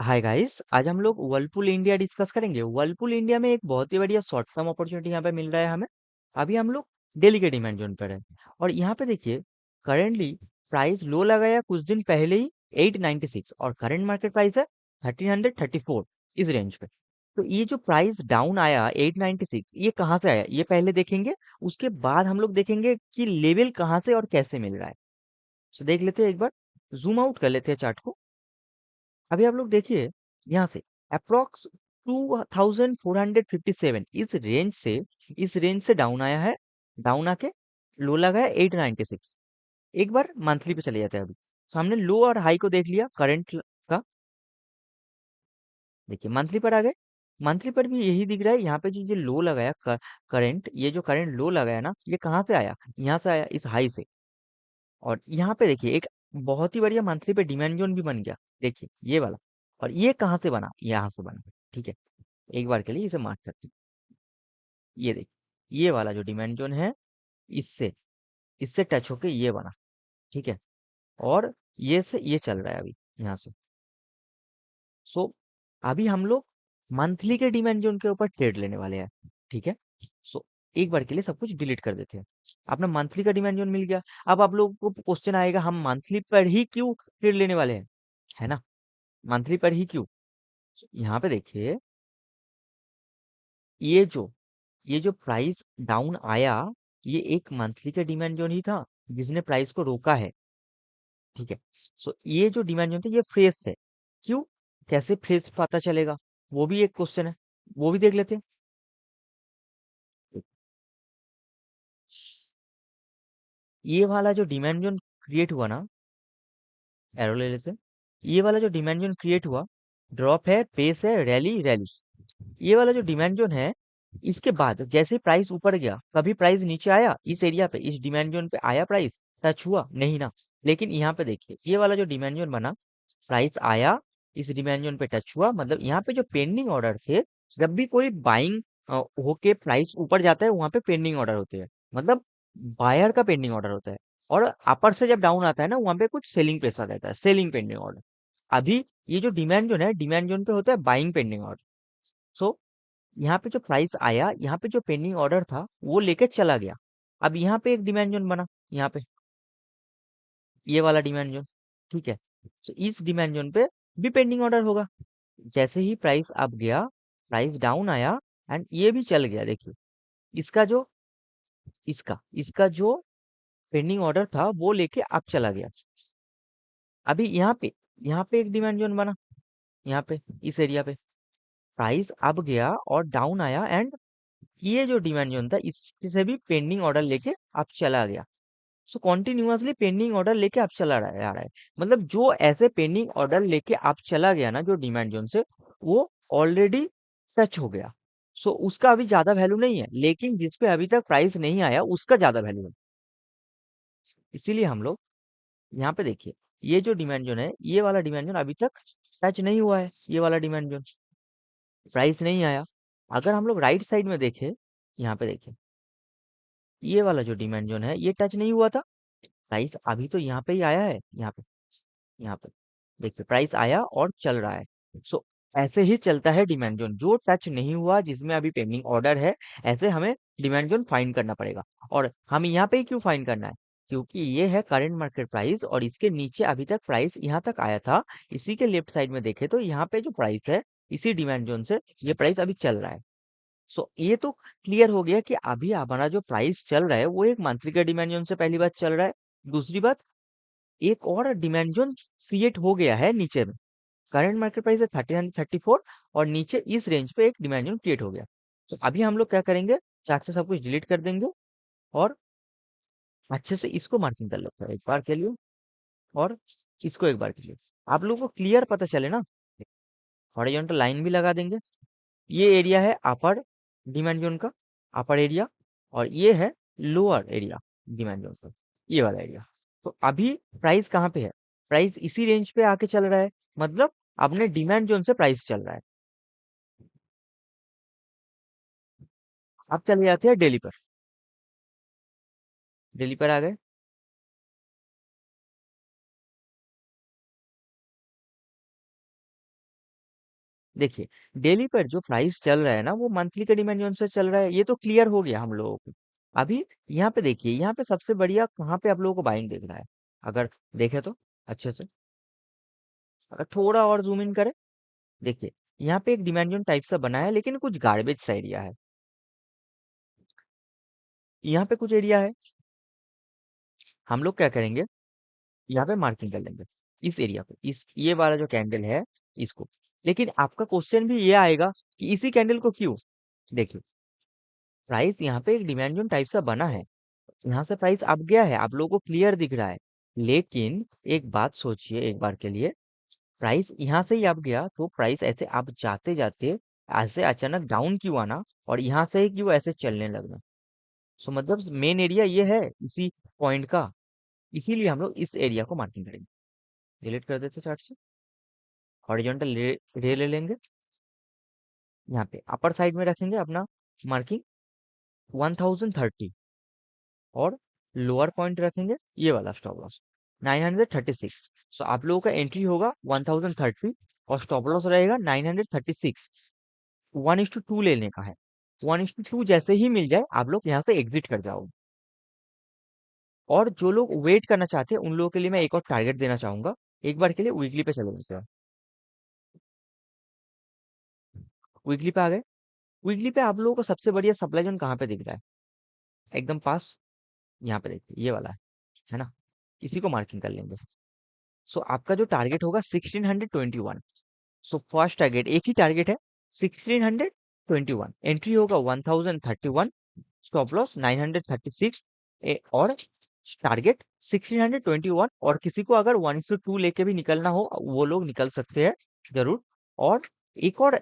Hi guys, आज हम लोग वर्लपूल इंडिया डिस्कस करेंगे। वर्लपूल इंडिया में एक बहुत ही बढ़िया शॉर्ट टर्म अपॉर्चुनिटी यहाँ पे मिल रहा है हमें। अभी हम लोग डेली के डिमांड जोन पर है और यहाँ पे देखिए, करेंटली प्राइस लो लगाया कुछ दिन पहले ही 896 और करंट मार्केट प्राइस है 1334 इस रेंज पे। तो ये जो प्राइस डाउन आया 896, ये कहाँ से आया ये पहले देखेंगे। उसके बाद हम लोग देखेंगे कि लेवल कहाँ से और कैसे मिल रहा है। तो देख लेते हैं, एक बार जूम आउट कर लेते हैं चार्ट को। अभी आप लोग देखिए, यहाँ से अप्रोक्स 2457 इस रेंज से डाउन आया है। डाउन आके लो लगा है 896। एक बार मंथली पे चले जाते हैं। अभी सामने लो और हाई को देख लिया करंट का। देखिए मंथली पर आ गए। मंथली पर भी यही दिख रहा है। यहाँ पे जो ये लो लगाया करंट, ये जो करंट लो लगाया ना, ये कहाँ से आया? यहाँ से आया, इस हाई से। और यहाँ पे देखिए एक बहुत ही बढ़िया मंथली पे डिमांड जोन भी बन गया। देखिए ये वाला। और ये कहाँ से बना? यहाँ से बना। ठीक है, एक बार के लिए इसे मार्क करते हैं। ये देखिए, ये वाला जो डिमांड जोन है, इससे इससे टच होके ये बना। ठीक है, और ये से ये चल रहा है अभी यहाँ से। सो अभी हम लोग मंथली के डिमांड जोन के ऊपर ट्रेड लेने वाले हैं। ठीक है, सो एक बार के लिए सब कुछ डिलीट कर देते हैं। अपना मंथली का डिमांड जोन मिल गया। अब आप लोगों को क्वेश्चन आएगा, हम मंथली पर ही क्यों ट्रेड लेने वाले हैं, है ना? मंथली पर ही क्यों? यहाँ पे देखिए, ये जो ये जो प्राइस डाउन आया, ये एक मंथली का डिमांड जोन ही था जिसने प्राइस को रोका है। ठीक है, सो ये जो डिमांड जोन था ये फ्रेश है। क्यों? कैसे फ्रेश पता चलेगा? वो भी एक क्वेश्चन है, वो भी देख लेते हैं। ये वाला जो डिमांड जोन क्रिएट हुआ ना, एरो ले लेते हैं। ये वाला जो डिमांड जोन क्रिएट हुआ, ड्रॉप है, पेस है, रैली रैली। ये वाला जो डिमांड जोन है, इसके बाद जैसे प्राइस ऊपर गया, कभी प्राइस नीचे आया इस एरिया पे, इस डिमांड जोन पे आया, प्राइस टच हुआ नहीं ना। लेकिन यहाँ पे देखिए, ये वाला जो डिमांड जोन बना, प्राइस आया, इस डिमांड जोन पे टच हुआ, मतलब यहाँ पे जो पेंडिंग ऑर्डर थे, जब भी कोई बाइंग होके प्राइस ऊपर जाता है, वहां पे पेंडिंग ऑर्डर होते हैं, मतलब बायर का पेंडिंग ऑर्डर होता है। और अपर से जब डाउन आता है ना, वहां पे कुछ सेलिंग प्रेशर रहता है, सेलिंग पेंडिंग ऑर्डर। अभी ये जो डिमांड जोन है, डिमांड जोन पे होता है बाइंग पेंडिंग ऑर्डर। सो यहाँ पे जो प्राइस आया, यहाँ पे जो पेंडिंग ऑर्डर था वो लेके चला गया। अब यहाँ पे एक डिमांड जोन बना, यहाँ पे ये वाला डिमांड जोन। ठीक है, तो इस डिमांड जोन पे भी पेंडिंग ऑर्डर होगा। जैसे ही प्राइस अप गया, प्राइस डाउन आया, एंड ये भी चल गया। देखिए इसका जो इसका इसका जो पेंडिंग ऑर्डर था वो लेके अप चला गया। अभी यहाँ पे एक डिमांड जोन बना, यहाँ पे इस एरिया पे प्राइस अप गया और डाउन आया, एंड ये जो डिमांड जोन था इससे भी पेंडिंग ऑर्डर लेके अप चला गया। सो कॉन्टिन्यूअसली पेंडिंग ऑर्डर लेके आप चला रहा है आ रहा है। मतलब जो ऐसे पेंडिंग ऑर्डर लेके आप चला गया ना, जो डिमांड जोन से, वो ऑलरेडी टच हो गया। सो उसका अभी ज्यादा वैल्यू नहीं है, लेकिन जिसपे अभी तक प्राइस नहीं आया उसका ज्यादा वैल्यू है। इसीलिए हम लोग यहाँ पे देखिए, ये जो डिमांड जोन है, ये वाला डिमांड जोन अभी तक टच नहीं हुआ है। ये वाला डिमांड जोन, प्राइस नहीं आया। अगर हम लोग राइट साइड में देखें, यहाँ पे देखें, ये वाला जो डिमांड जोन है, ये टच नहीं हुआ था। प्राइस अभी तो यहाँ पे ही आया है, यहाँ पे देखिए प्राइस आया और चल रहा है। सो ऐसे ही चलता है डिमांड जोन, जो टच नहीं हुआ, जिसमें अभी पेंडिंग ऑर्डर है, ऐसे हमें डिमांड जोन फाइंड करना पड़ेगा। और हम यहाँ पे ही क्यों फाइंड करना है? क्योंकि ये है करंट मार्केट प्राइस और इसके नीचे अभी तक प्राइस यहाँ तक आया था। इसी के लेफ्ट साइड में देखे तो यहाँ पे जो प्राइस है, इसी डिमांड जोन से ये प्राइस अभी चल रहा है। सो ये तो क्लियर हो गया कि अभी हमारा जो प्राइस चल रहा है वो एक मंथली का डिमांड जोन से पहली बात चल रहा है। दूसरी बात, एक और डिमांड जोन क्रिएट हो गया है नीचे में। करंट मार्केट प्राइस है 1334 और नीचे इस रेंज पे एक डिमांड जोन क्रिएट हो गया। तो अभी हम लोग क्या करेंगे, चार्ट से सब कुछ डिलीट कर देंगे और अच्छे से इसको मार्किंग कर लेते हैं एक बार के लिए, और इसको एक बार के लिए। आप लोगों को क्लियर पता चले ना, हॉरिजॉन्टल लाइन भी लगा देंगे। ये एरिया है अपर डिमांड जोन का, अपर एरिया, और ये है लोअर एरिया डिमांड जोन का, ये वाला एरिया। तो अभी प्राइस कहाँ पे है? प्राइस इसी रेंज पे आके चल रहा है, मतलब अपने डिमांड जोन से प्राइस चल रहा है। अब चले जाते हैं डेली पर। डेली पर आ गए। देखिए, डेली पर जो प्राइस चल रहा है ना, वो मंथली के डिमांड जोन से चल रहा है, ये तो क्लियर हो गया हम लोगों को। अभी यहाँ पे देखिए, यहाँ पे सबसे बढ़िया कहाँ पे आप लोगों को बाइंग दिख रहा है, अगर देखे तो अच्छे से, अगर थोड़ा और जूम इन करें, देखिए यहाँ पे एक डिमांड जोन टाइप सा बना है, लेकिन कुछ गार्बेज सा एरिया है। यहाँ पे कुछ एरिया है, हम लोग क्या करेंगे, यहाँ पे मार्किंग कर लेंगे इस एरिया पे, इस ये वाला जो कैंडल है इसको। लेकिन आपका क्वेश्चन भी ये आएगा कि इसी कैंडल को क्यों, देखिए प्राइस यहाँ पे एक डिमांड जोन टाइप सा बना है, यहाँ से प्राइस अप गया है, आप लोगों को क्लियर दिख रहा है। लेकिन एक बात सोचिए एक बार के लिए, प्राइस यहाँ से ही अप गया तो प्राइस ऐसे अप जाते जाते ऐसे अचानक डाउन क्यों आना, और यहाँ से ही क्यों ऐसे चलने लगना। सो मतलब मेन एरिया ये है इसी पॉइंट का, इसीलिए हम लोग इस एरिया को मार्किंग करेंगे। डिलीट कर देते चार्ट से, हॉरिजॉन्टल रे रे ले लेंगे, यहाँ पे अपर साइड में रखेंगे अपना मार्किंग 1030, और लोअर पॉइंट रखेंगे ये वाला स्टॉप लॉस 936। सो आप लोगों का एंट्री होगा 1030 और स्टॉप लॉस रहेगा 936। 1:2 लेने का है, 1:2 जैसे ही मिल जाए आप लोग यहाँ से एग्जिट कर जाओगे। और जो लोग वेट करना चाहते हैं उन लोगों के लिए मैं एक और टारगेट देना चाहूंगा, एक बार के लिए वीकली पे चले जाते हैं। वीकली पे आ गए, वीकली पे आप लोगों को सबसे बढ़िया सप्लाई जोन कहाँ पे दिख रहा है, एकदम पास, यहाँ पे देखिए ये वाला है ना, इसी को मार्किंग कर लेंगे। सो आपका जो टारगेट होगा 1621। सो फर्स्ट टारगेट एक ही टारगेट है, 1621, एंट्री होगा 1031, स्टॉप लॉस 936, और टारगेट 1621। और किसी को अगर 1:2 लेके भी निकलना हो वो लोग निकल सकते हैं जरूर। और एक और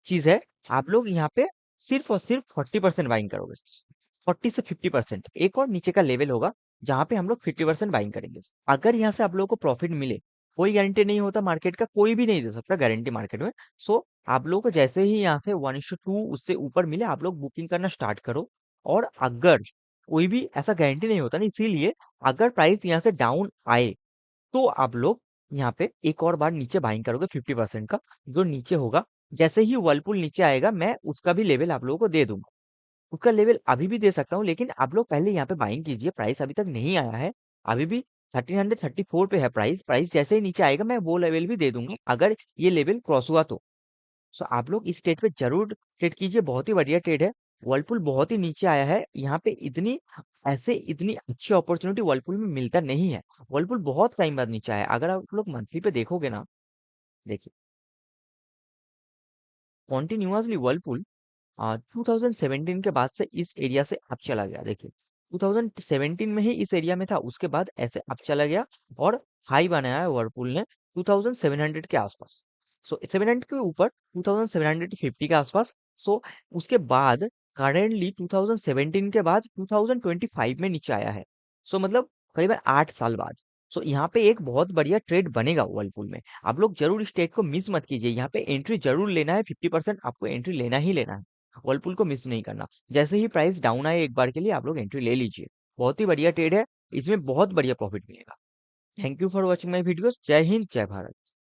चीज है, आप लोग यहाँ पे सिर्फ और सिर्फ 40% बाइंग करोगे, 40 से 50%। एक और नीचे का लेवल होगा जहाँ पे हम लोग 50% बाइंग करेंगे। अगर यहाँ से आप लोगों को प्रॉफिट मिले, कोई गारंटी नहीं होता मार्केट का, कोई भी नहीं दे सकता गारंटी मार्केट में। सो आप लोगों को जैसे ही यहाँ से 1:2 उससे ऊपर मिले आप लोग बुकिंग करना स्टार्ट करो। और अगर कोई भी ऐसा गारंटी नहीं होता ना, इसीलिए अगर प्राइस यहाँ से डाउन आए तो आप लोग यहाँ पे एक और बार नीचे बाइंग करोगे 50% का, जो नीचे होगा। जैसे ही वर्लपुल नीचे आएगा मैं उसका भी लेवल आप लोगों को दे दूंगा, उसका लेवल अभी भी दे सकता हूँ, लेकिन आप लोग पहले यहाँ पे बाइंग कीजिए, प्राइस अभी तक नहीं आया है, अभी भी 1334 पे है प्राइस। प्राइस जैसे ही नीचे आएगा मैं वो लेवल भी दे दूंगा अगर ये लेवल क्रॉस हुआ तो। सो आप लोग इस ट्रेड पे जरूर ट्रेड कीजिए, बहुत ही बढ़िया ट्रेड है। वर्लपुल बहुत ही नीचे आया है, यहाँ पे इतनी ऐसे इतनी अच्छी अपॉर्चुनिटी वर्लपुल में मिलता नहीं है। वर्लपुल बहुत टाइम बाद नीचे आया है, अगर आप लोग मंथली पे देखोगे ना, देखिए कॉन्टिन्यूअसली वर्लपुल 2017 के बाद से इस एरिया से अप चला गया, देखिए 2017 में ही इस एरिया में था, उसके बाद ऐसे अप चला गया और हाई बनाया है वर्लपूल ने 2700 के आसपास। सो 700 के ऊपर 2750 के आसपास। सो उसके बाद करेंटली 2017 के बाद 2025 में नीचे आया है। सो मतलब करीबन 8 साल बाद। सो यहाँ पे एक बहुत बढ़िया ट्रेड बनेगा वर्लपूल में, आप लोग जरूर इस ट्रेड को मिस मत कीजिए, यहाँ पे एंट्री जरूर लेना है, 50% आपको एंट्री लेना ही लेना है, वर्लपूल को मिस नहीं करना। जैसे ही प्राइस डाउन आए एक बार के लिए आप लोग एंट्री ले लीजिए, बहुत ही बढ़िया ट्रेड है, इसमें बहुत बढ़िया प्रॉफिट मिलेगा। Thank you for watching my videos. जय हिंद जय भारत।